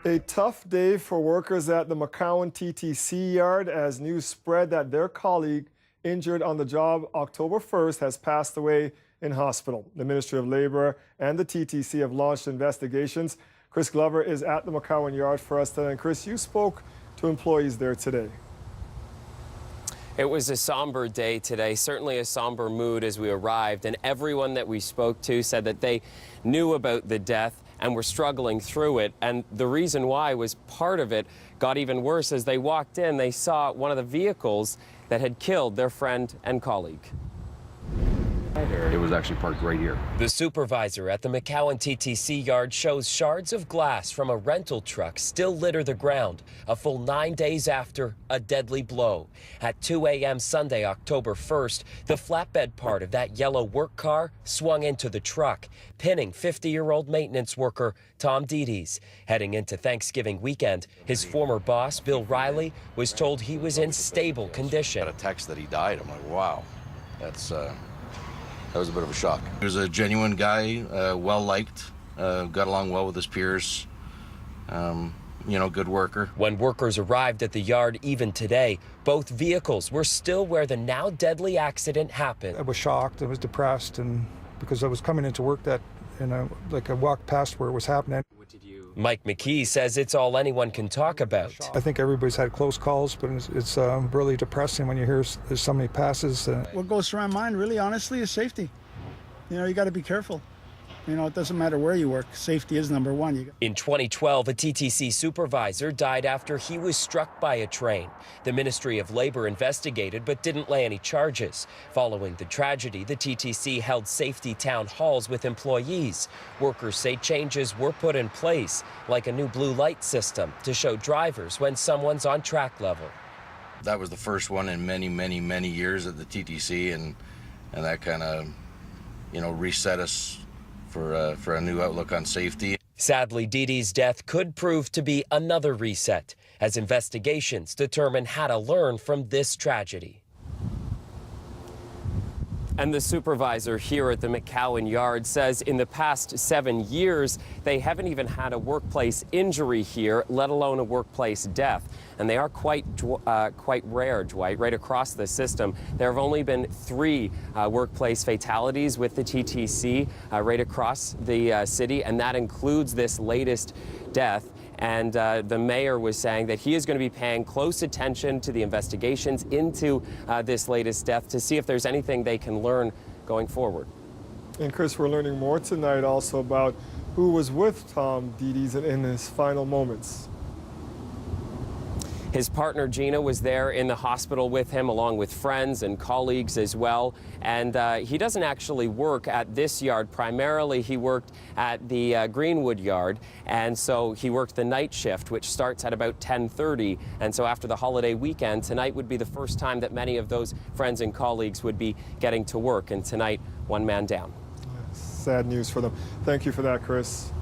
A tough day for workers at the McCowan TTC yard as news spread that their colleague injured on the job October 1st has passed away in hospital. The Ministry of Labor and the TTC have launched investigations. Chris Glover is at the McCowan yard for us today. And Chris, you spoke to employees there today. It was a somber day today, certainly a somber mood as we arrived, and everyone that we spoke to said that they knew about the death and were struggling through it. And the reason why was part of it got even worse. As they walked in, they saw one of the vehicles that had killed their friend and colleague. It was actually parked right here. The supervisor at the McCowan TTC yard shows shards of glass from a rental truck still litter the ground, a full 9 days after a deadly blow. At 2 a.m. Sunday, October 1st, the flatbed part of that yellow work car swung into the truck, pinning 50-year-old maintenance worker Tom TTC. Heading into Thanksgiving weekend, his former boss, Bill Riley, was told he was in stable condition. Got a text that he died. I'm like, wow, that was a bit of a shock. He was a genuine guy, well-liked, got along well with his peers, good worker. When workers arrived at the yard even today, both vehicles were still where the now deadly accident happened. I was shocked, I was depressed, and because I was coming into work I walked past where it was happening. Mike McKee says it's all anyone can talk about. I think everybody's had close calls, but it's really depressing when you hear there's so many passes. What goes through my mind, really, honestly, is safety. You got to be careful. It doesn't matter where you work. Safety is number one. In 2012, a TTC supervisor died after he was struck by a train. The Ministry of Labor investigated but didn't lay any charges. Following the tragedy, the TTC held safety town halls with employees. Workers say changes were put in place, like a new blue light system to show drivers when someone's on track level. That was the first one in many, many, many years at the TTC, and that kind of, reset us for a new outlook on safety. Sadly, TTC's death could prove to be another reset as investigations determine how to learn from this tragedy. And the supervisor here at the McCowan yard says in the past 7 years, they haven't even had a workplace injury here, let alone a workplace death. And they are quite rare, Dwight, right across the system. There have only been 3 workplace fatalities with the TTC right across the city, and that includes this latest death. And the mayor was saying that he is going to be paying close attention to the investigations into this latest death to see if there's anything they can learn going forward. And Chris, we're learning more tonight also about who was with Tom TTC in his final moments. His partner Gina was there in the hospital with him, along with friends and colleagues as well. And he doesn't actually work at this yard. Primarily, he worked at the Greenwood yard. And so he worked the night shift, which starts at about 10:30. And so after the holiday weekend, tonight would be the first time that many of those friends and colleagues would be getting to work. And tonight, one man down. Sad news for them. Thank you for that, Chris.